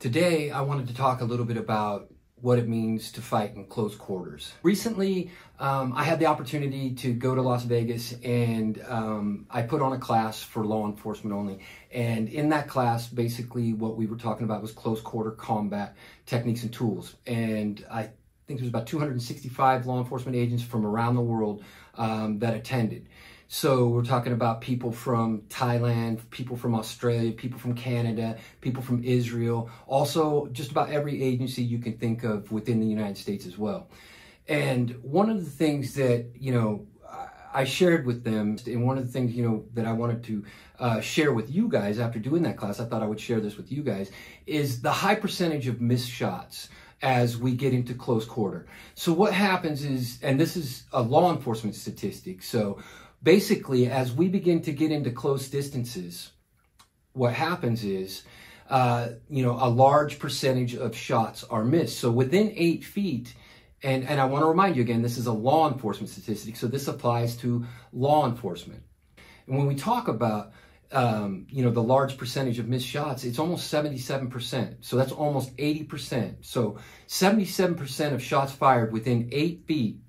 Today, I wanted to talk a little bit about what it means to fight in close quarters. Recently, I had the opportunity to go to Las Vegas and I put on a class for law enforcement only. And in that class, basically what we were talking about was close quarter combat techniques and tools. And I think there was about 265 law enforcement agents from around the world that attended. So we're talking about people from Thailand, people from Australia, people from Canada, people from Israel, also just about every agency you can think of within the United States as well. And one of the things that, I shared with them, and one of the things, that I wanted to share with you guys after doing that class, I thought I would share this with you guys, is the high percentage of missed shots as we get into close quarter. So what happens is, and this is a law enforcement statistic, so basically, as we begin to get into close distances, what happens is, a large percentage of shots are missed. So within 8 feet, and I want to remind you again, this is a law enforcement statistic, so this applies to law enforcement. And when we talk about, the large percentage of missed shots, it's almost 77%. So that's almost 80%. So 77% of shots fired within 8 feet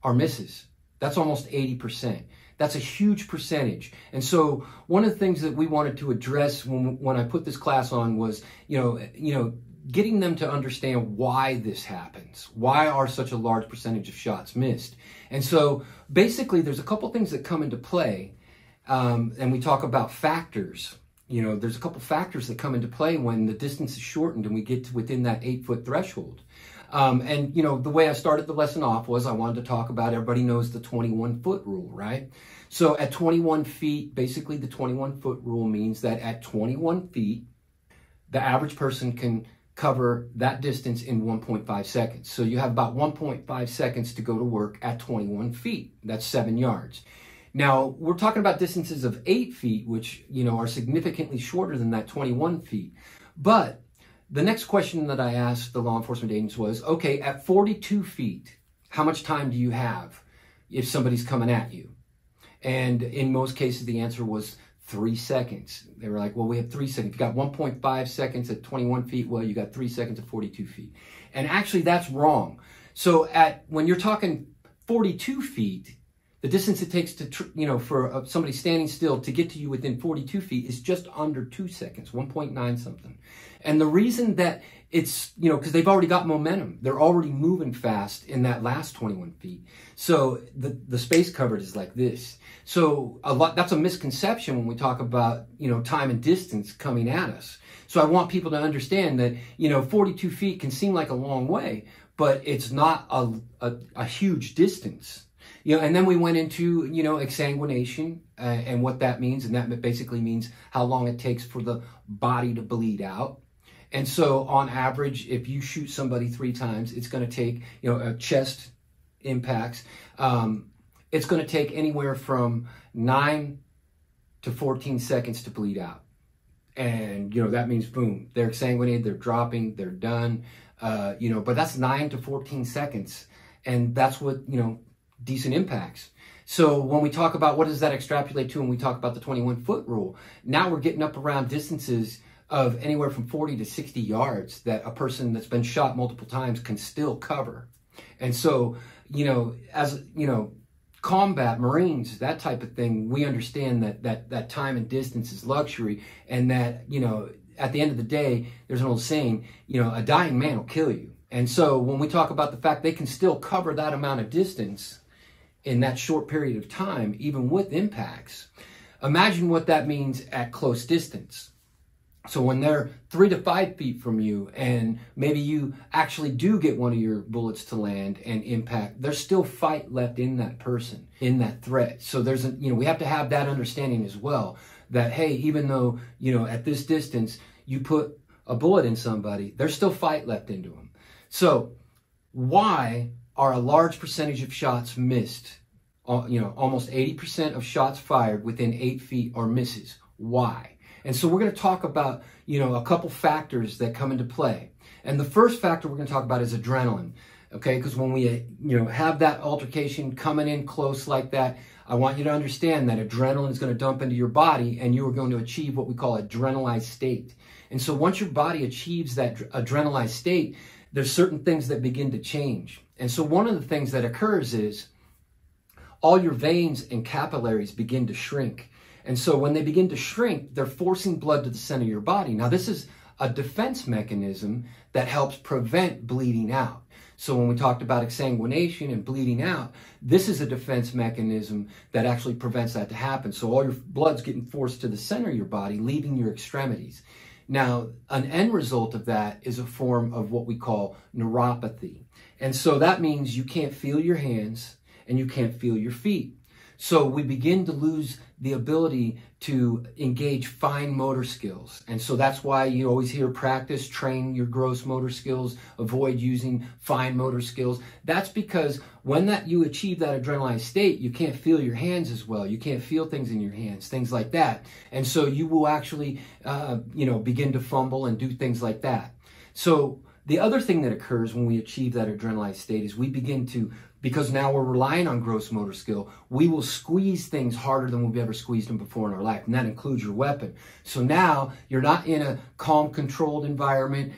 are misses. That's almost 80%. That's a huge percentage. And so one of the things that we wanted to address when I put this class on was, getting them to understand why this happens. Why are such a large percentage of shots missed? And so basically there's a couple things that come into play. And we talk about factors. There's a couple factors that come into play when the distance is shortened and we get to within that 8-foot threshold. The way I started the lesson off was I wanted to talk about, everybody knows the 21-foot rule, right? So at 21 feet, basically the 21-foot rule means that at 21 feet, the average person can cover that distance in 1.5 seconds. So you have about 1.5 seconds to go to work at 21 feet. That's 7 yards. Now, we're talking about distances of 8 feet, which, are significantly shorter than that 21 feet. But the next question that I asked the law enforcement agents was, okay, at 42 feet, how much time do you have if somebody's coming at you? And in most cases, the answer was 3 seconds. They were like, well, we have 3 seconds. If you got 1.5 seconds at 21 feet, well, you got 3 seconds at 42 feet. And actually, that's wrong. So when you're talking 42 feet, the distance it takes to, for somebody standing still to get to you within 42 feet is just under 2 seconds, 1.9 something. And the reason that it's, because they've already got momentum. They're already moving fast in that last 21 feet. So the space covered is like this. So that's a misconception when we talk about, time and distance coming at us. So I want people to understand that, 42 feet can seem like a long way, but it's not a huge distance. And then we went into, exsanguination and what that means. And that basically means how long it takes for the body to bleed out. And so on average, if you shoot somebody 3 times, it's going to take, chest impacts. It's going to take anywhere from 9 to 14 seconds to bleed out. And, that means boom, they're exsanguinated, they're dropping, they're done. But that's 9 to 14 seconds. And that's what, decent impacts. So when we talk about what does that extrapolate to when we talk about the 21-foot rule, now we're getting up around distances of anywhere from 40 to 60 yards that a person that's been shot multiple times can still cover. And so, as, combat, Marines, that type of thing, we understand that time and distance is luxury, and that, at the end of the day, there's an old saying, a dying man will kill you. And so when we talk about the fact they can still cover that amount of distance in that short period of time, even with impacts, imagine what that means at close distance. So when they're 3 to 5 feet from you and maybe you actually do get one of your bullets to land and impact, there's still fight left in that person, in that threat. So there's we have to have that understanding as well, that, hey, even though, at this distance, you put a bullet in somebody, there's still fight left into them. So why are a large percentage of shots missed? Almost 80% of shots fired within 8 feet are misses. Why? And so we're going to talk about, a couple factors that come into play. And the first factor we're going to talk about is adrenaline. Okay, because when we, have that altercation coming in close like that, I want you to understand that adrenaline is going to dump into your body and you are going to achieve what we call adrenalized state. And so once your body achieves that adrenalized state, there's certain things that begin to change. And so one of the things that occurs is all your veins and capillaries begin to shrink. And so when they begin to shrink, they're forcing blood to the center of your body. Now, this is a defense mechanism that helps prevent bleeding out. So when we talked about exsanguination and bleeding out, this is a defense mechanism that actually prevents that to happen. So all your blood's getting forced to the center of your body, leaving your extremities. Now, an end result of that is a form of what we call neuropathy. And so that means you can't feel your hands and you can't feel your feet. So we begin to lose the ability to engage fine motor skills. And so that's why you always hear practice, train your gross motor skills, avoid using fine motor skills. That's because when you achieve that adrenalized state, you can't feel your hands as well. You can't feel things in your hands, things like that. And so you will actually, begin to fumble and do things like that. So the other thing that occurs when we achieve that adrenalized state is we begin to, because now we're relying on gross motor skill, we will squeeze things harder than we've ever squeezed them before in our life, and that includes your weapon. So now you're not in a calm, controlled environment,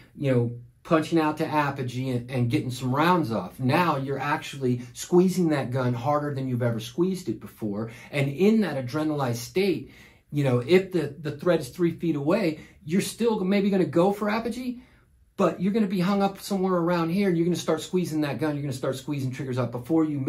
punching out to apogee and getting some rounds off. Now you're actually squeezing that gun harder than you've ever squeezed it before, and in that adrenalized state, if the threat is 3 feet away, you're still maybe going to go for apogee, but you're going to be hung up somewhere around here, and you're going to start squeezing that gun. You're going to start squeezing triggers out before you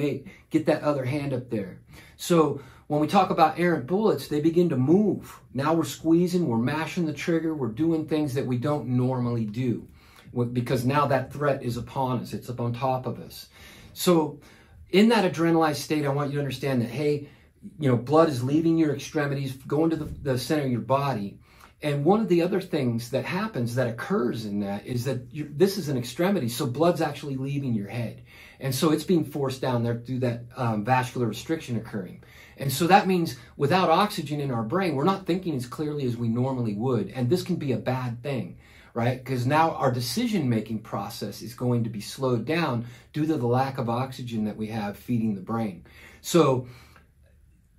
get that other hand up there. So when we talk about errant bullets, they begin to move. Now we're squeezing, we're mashing the trigger, we're doing things that we don't normally do because now that threat is upon us. It's up on top of us. So in that adrenalized state, I want you to understand that, hey, blood is leaving your extremities, going to the center of your body. And one of the other things that happens, that occurs in that, is that this is an extremity, so blood's actually leaving your head. And so it's being forced down there through that vascular restriction occurring. And so that means without oxygen in our brain, we're not thinking as clearly as we normally would. And this can be a bad thing, right? Because now our decision-making process is going to be slowed down due to the lack of oxygen that we have feeding the brain. So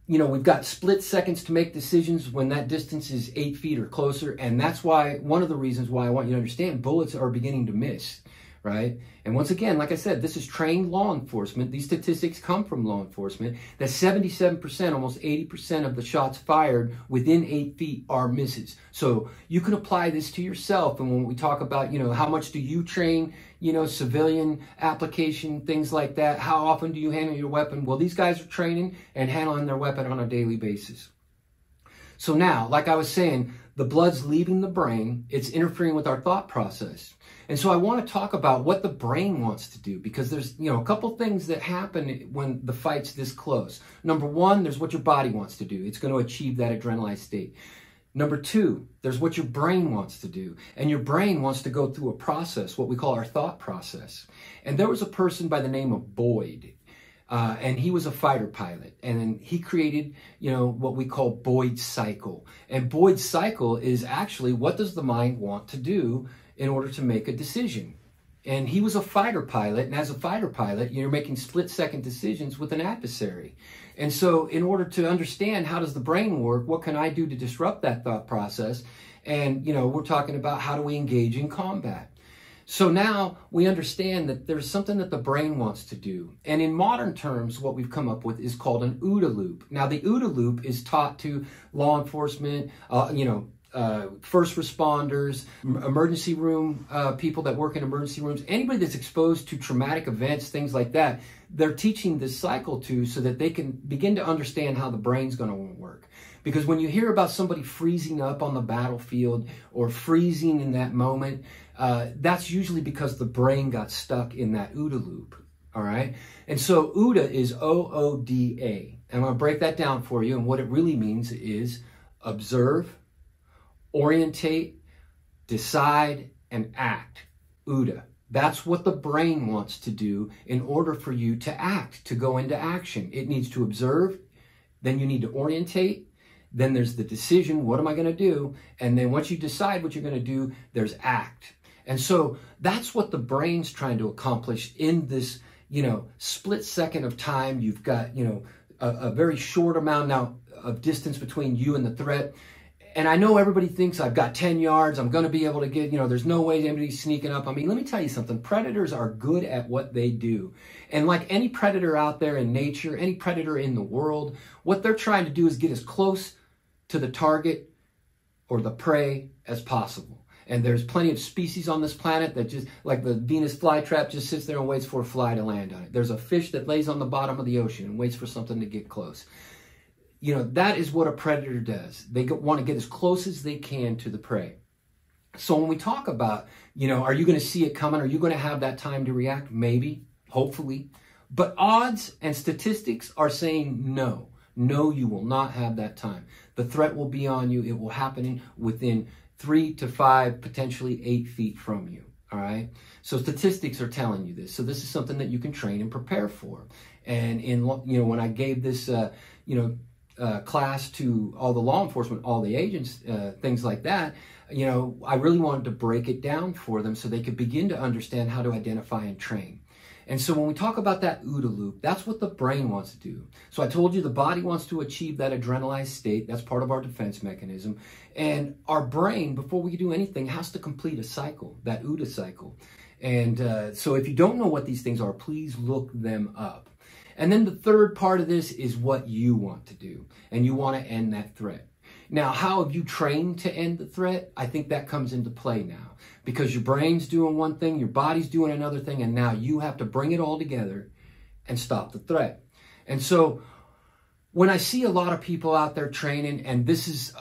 we've got split seconds to make decisions when that distance is 8 feet or closer. And that's why, one of the reasons why I want you to understand, bullets are beginning to miss, right? And once again, like I said, this is trained law enforcement. These statistics come from law enforcement, that 77%, almost 80% of the shots fired within 8 feet are misses. So you can apply this to yourself. And when we talk about, how much do you train, civilian application, things like that, how often do you handle your weapon? Well, these guys are training and handling their weapon on a daily basis. So now, like I was saying, the blood's leaving the brain. It's interfering with our thought process. And so I want to talk about what the brain wants to do, because there's, a couple things that happen when the fight's this close. Number one, there's what your body wants to do. It's going to achieve that adrenalized state. Number two, there's what your brain wants to do. And your brain wants to go through a process, what we call our thought process. And there was a person by the name of Boyd. And he was a fighter pilot, and he created, what we call Boyd's cycle. And Boyd's cycle is actually, what does the mind want to do in order to make a decision? And he was a fighter pilot, and as a fighter pilot, you're making split-second decisions with an adversary. And so in order to understand how does the brain work, what can I do to disrupt that thought process? And, we're talking about how do we engage in combat. So now we understand that there's something that the brain wants to do. And in modern terms, what we've come up with is called an OODA loop. Now, the OODA loop is taught to law enforcement, first responders, emergency room people that work in emergency rooms, anybody that's exposed to traumatic events, things like that. They're teaching this cycle to so that they can begin to understand how the brain's going to work. Because when you hear about somebody freezing up on the battlefield or freezing in that moment, that's usually because the brain got stuck in that OODA loop. All right. And so OODA is OODA. And I'm going to break that down for you. And what it really means is observe, orientate, decide, and act. OODA. That's what the brain wants to do in order for you to act, to go into action. It needs to observe, then you need to orientate, then there's the decision, what am I going to do? And then once you decide what you're going to do, there's act. And so that's what the brain's trying to accomplish in this, split second of time. You've got, a very short amount now of distance between you and the threat. And I know everybody thinks I've got 10 yards, I'm going to be able to get, there's no way anybody's sneaking up on me. Let me tell you something. Predators are good at what they do. And like any predator out there in nature, any predator in the world, what they're trying to do is get as close to the target or the prey as possible. And there's plenty of species on this planet that just, like the Venus flytrap, just sits there and waits for a fly to land on it. There's a fish that lays on the bottom of the ocean and waits for something to get close. That is what a predator does. They want to get as close as they can to the prey. So when we talk about, are you going to see it coming? Are you going to have that time to react? Maybe, hopefully. But odds and statistics are saying no. No, you will not have that time. The threat will be on you. It will happen within 3 to 5, potentially 8 feet from you. All right. So statistics are telling you this. So this is something that you can train and prepare for. And when I gave this, class to all the law enforcement, all the agents, things like that, I really wanted to break it down for them so they could begin to understand how to identify and train. And so when we talk about that OODA loop, that's what the brain wants to do. So I told you the body wants to achieve that adrenalized state. That's part of our defense mechanism. And our brain, before we do anything, has to complete a cycle, that OODA cycle. And so if you don't know what these things are, please look them up. And then the third part of this is what you want to do. And you want to end that threat. Now, how have you trained to end the threat? I think that comes into play now. Because your brain's doing one thing, your body's doing another thing, and now you have to bring it all together and stop the threat. And so when I see a lot of people out there training, and this is,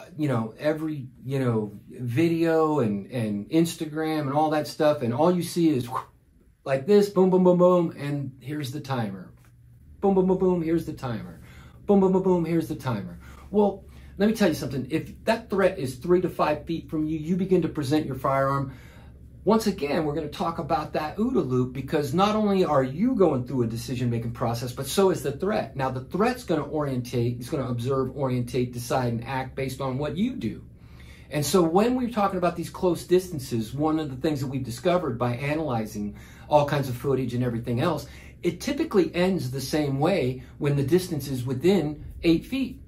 every, video and Instagram and all that stuff, and all you see is like this, boom, boom, boom, boom, and here's the timer. Boom, boom, boom, boom, here's the timer. Boom, boom, boom, boom, here's the timer. Well, let me tell you something. If that threat is 3 to 5 feet from you, you begin to present your firearm. Once again, we're going to talk about that OODA loop, because not only are you going through a decision-making process, but so is the threat. Now, the threat's going to orientate, it's going to observe, orientate, decide, and act based on what you do. And so when we're talking about these close distances, one of the things that we've discovered by analyzing all kinds of footage and everything else, it typically ends the same way when the distance is within 8 feet.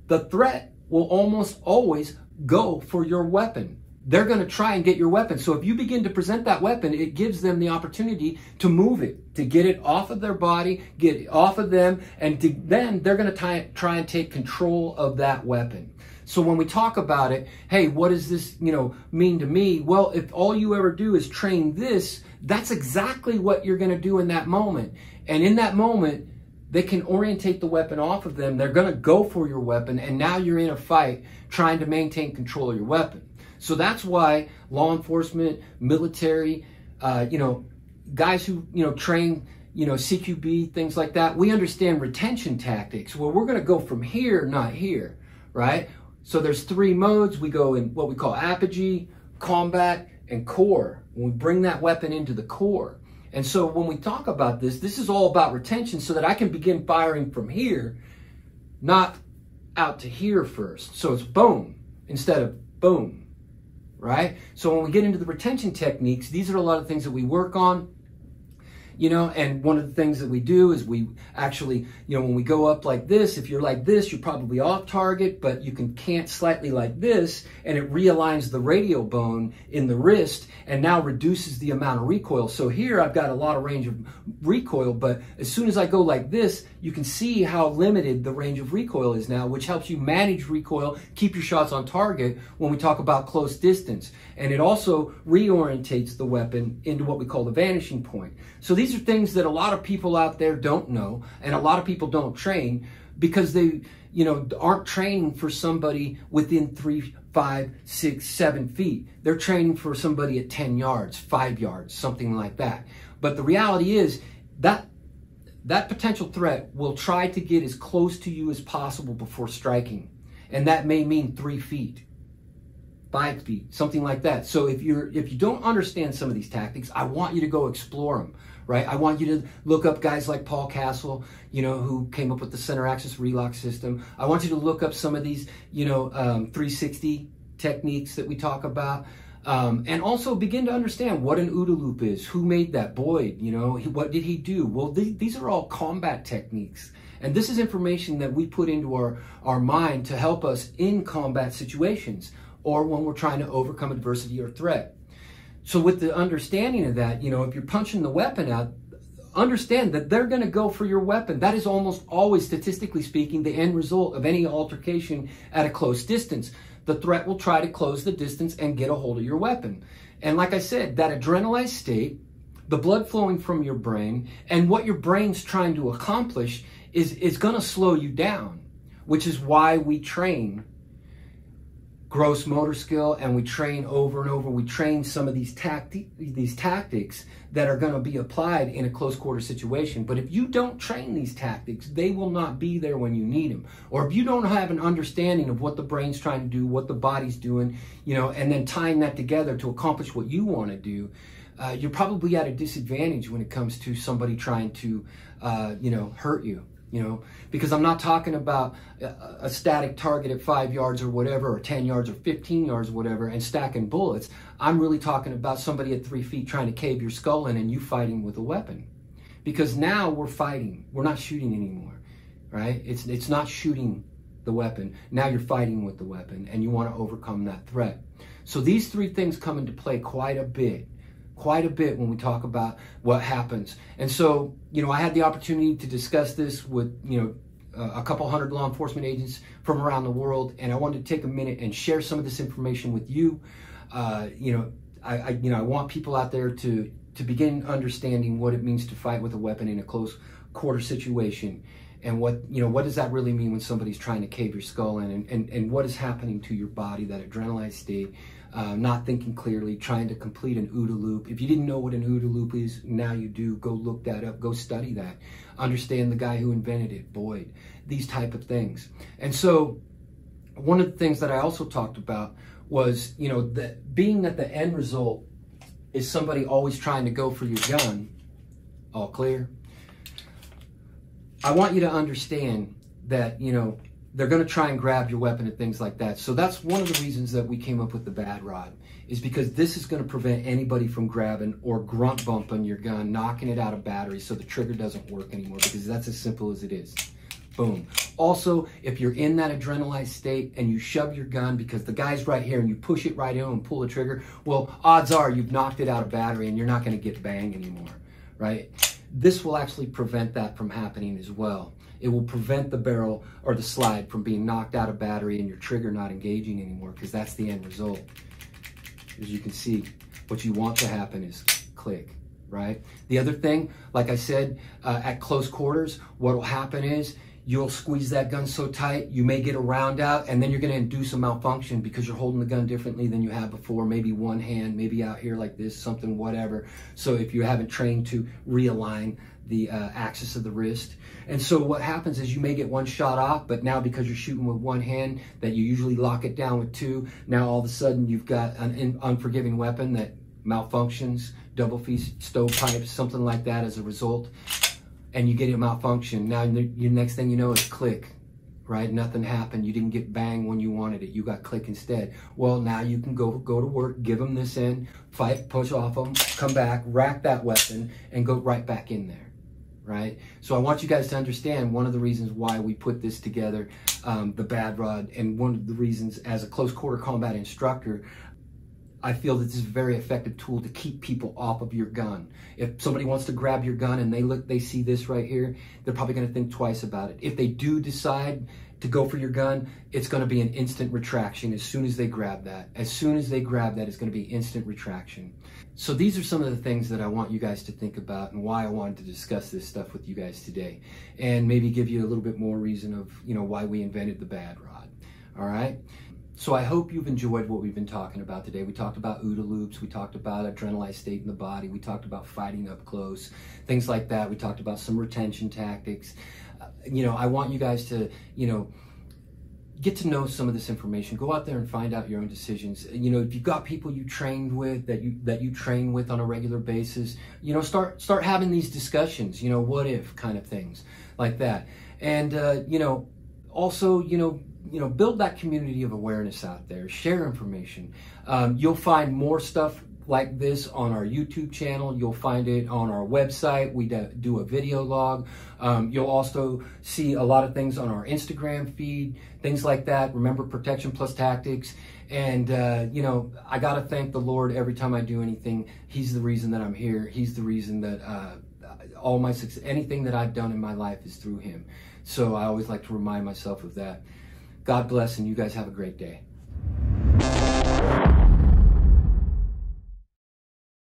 The threat will almost always go for your weapon. They're going to try and get your weapon. So if you begin to present that weapon, it gives them the opportunity to move it, to get it off of their body, get it off of them, and then they're going to try and take control of that weapon. So when we talk about it, hey, what does this, mean to me? Well, if all you ever do is train this, that's exactly what you're going to do in that moment. And in that moment, they can orientate the weapon off of them. They're going to go for your weapon. And now you're in a fight trying to maintain control of your weapon. So that's why law enforcement, military, guys who, train, CQB, things like that, we understand retention tactics. Well, we're going to go from here, not here, right? So there's 3 modes. We go in what we call apogee, combat, and core. When we bring that weapon into the core. And so when we talk about this, this is all about retention so that I can begin firing from here, not out to here first. So it's boom instead of boom, right? So when we get into the retention techniques, these are a lot of things that we work on. And one of the things that we do is we actually, when we go up like this, if you're like this, you're probably off target, but you can cant slightly like this, and it realigns the radial bone in the wrist and now reduces the amount of recoil. So here I've got a lot of range of recoil, but as soon as I go like this, you can see how limited the range of recoil is now, which helps you manage recoil, keep your shots on target when we talk about close distance. And it also reorientates the weapon into what we call the vanishing point. So these are things that a lot of people out there don't know, and a lot of people don't train because they, aren't training for somebody within 3, 5, 6, 7 feet. They're training for somebody at 10 yards, 5 yards, something like that. But the reality is that potential threat will try to get as close to you as possible before striking. And that may mean 3 feet, 5 feet, something like that. So if you don't understand some of these tactics, I want you to go explore them, right? I want you to look up guys like Paul Castle, who came up with the center axis relock system. I want you to look up some of these, 360 techniques that we talk about. And also begin to understand what an OODA loop is. Who made that? Boyd, what did he do? Well, these are all combat techniques. And this is information that we put into our mind to help us in combat situations or when we're trying to overcome adversity or threat. So with the understanding of that, you know, if you're punching the weapon out, understand that they're going to go for your weapon. That is almost always, statistically speaking, the end result of any altercation at a close distance. The threat will try to close the distance and get a hold of your weapon. And like I said, that adrenalized state, the blood flowing from your brain, and what your brain's trying to accomplish is going to slow you down, which is why we train gross motor skill, and we train over and over. We train some of these tactics that are going to be applied in a close quarter situation. But if you don't train these tactics, they will not be there when you need them. Or if you don't have an understanding of what the brain's trying to do, what the body's doing, you know, and then tying that together to accomplish what you want to do, you're probably at a disadvantage when it comes to somebody trying to, you know, hurt you. You know, because I'm not talking about a static target at 5 yards or whatever, or 10 yards or 15 yards or whatever, and stacking bullets. I'm really talking about somebody at 3 feet trying to cave your skull in and you fighting with a weapon. Because now we're fighting. We're not shooting anymore, right? It's not shooting the weapon. Now you're fighting with the weapon and you want to overcome that threat. So these three things come into play quite a bit when we talk about what happens. And so, you know, I had the opportunity to discuss this with, you know, a couple hundred law enforcement agents from around the world, and I wanted to take a minute and share some of this information with you. You know, I want people out there to begin understanding what it means to fight with a weapon in a close quarter situation, and what, you know, what does that really mean when somebody's trying to cave your skull in, and what is happening to your body, that adrenalized state. Not thinking clearly, trying to complete an OODA loop. If you didn't know what an OODA loop is, now you do. Go look that up. Go study that. Understand the guy who invented it, Boyd. These type of things. And so one of the things that I also talked about was, you know, that being that the end result is somebody always trying to go for your gun, all clear, I want you to understand that, you know, they're going to try and grab your weapon and things like that. So that's one of the reasons that we came up with the Bad Rod, is because this is going to prevent anybody from grabbing or grunt bumping your gun, knocking it out of battery so the trigger doesn't work anymore, because that's as simple as it is. Boom. Also, if you're in that adrenalized state and you shove your gun because the guy's right here and you push it right in and pull the trigger, well, odds are you've knocked it out of battery and you're not going to get banged anymore, right? This will actually prevent that from happening as well. It will prevent the barrel or the slide from being knocked out of battery and your trigger not engaging anymore, because that's the end result. As you can see, what you want to happen is click, right? The other thing, like I said, at close quarters, what will happen is you'll squeeze that gun so tight, you may get a round out, and then you're going to induce a malfunction because you're holding the gun differently than you have before. Maybe one hand, maybe out here like this, something, whatever. So if you haven't trained to realign the axis of the wrist. And so what happens is you may get one shot off, but now because you're shooting with one hand that you usually lock it down with two, now all of a sudden you've got an unforgiving weapon that malfunctions, double feast stovepipes, something like that as a result, and you get it malfunction. Now your next thing you know is click, right? Nothing happened. You didn't get bang when you wanted it. You got click instead. Well, now you can go to work, give them this end, fight, push off them, come back, rack that weapon, and go right back in there. Right? So I want you guys to understand one of the reasons why we put this together, the Bad Rod, and one of the reasons as a close quarter combat instructor, I feel that this is a very effective tool to keep people off of your gun. If somebody wants to grab your gun and they see this right here, they're probably going to think twice about it. If they do decide to go for your gun, it's going to be an instant retraction as soon as they grab that. As soon as they grab that, it's going to be instant retraction. So these are some of the things that I want you guys to think about, and why I wanted to discuss this stuff with you guys today, and maybe give you a little bit more reason of, you know, why we invented the Bad Rod. All right. So I hope you've enjoyed what we've been talking about today. We talked about OODA loops. We talked about adrenalized state in the body. We talked about fighting up close, things like that. We talked about some retention tactics. You know, I want you guys to, you know, get to know some of this information. Go out there and find out your own decisions. You know, if you've got people you trained with, that you train with on a regular basis, you know, start having these discussions, you know, what if kind of things like that. And, you know, also, you know, build that community of awareness out there. Share information. You'll find more stuff like this on our YouTube channel. You'll find it on our website. We do a video log. You'll also see a lot of things on our Instagram feed, things like that. Remember, Protection Plus Tactics. And, you know, I got to thank the Lord every time I do anything. He's the reason that I'm here. He's the reason that all my success, anything that I've done in my life is through him. So I always like to remind myself of that. God bless, and you guys have a great day.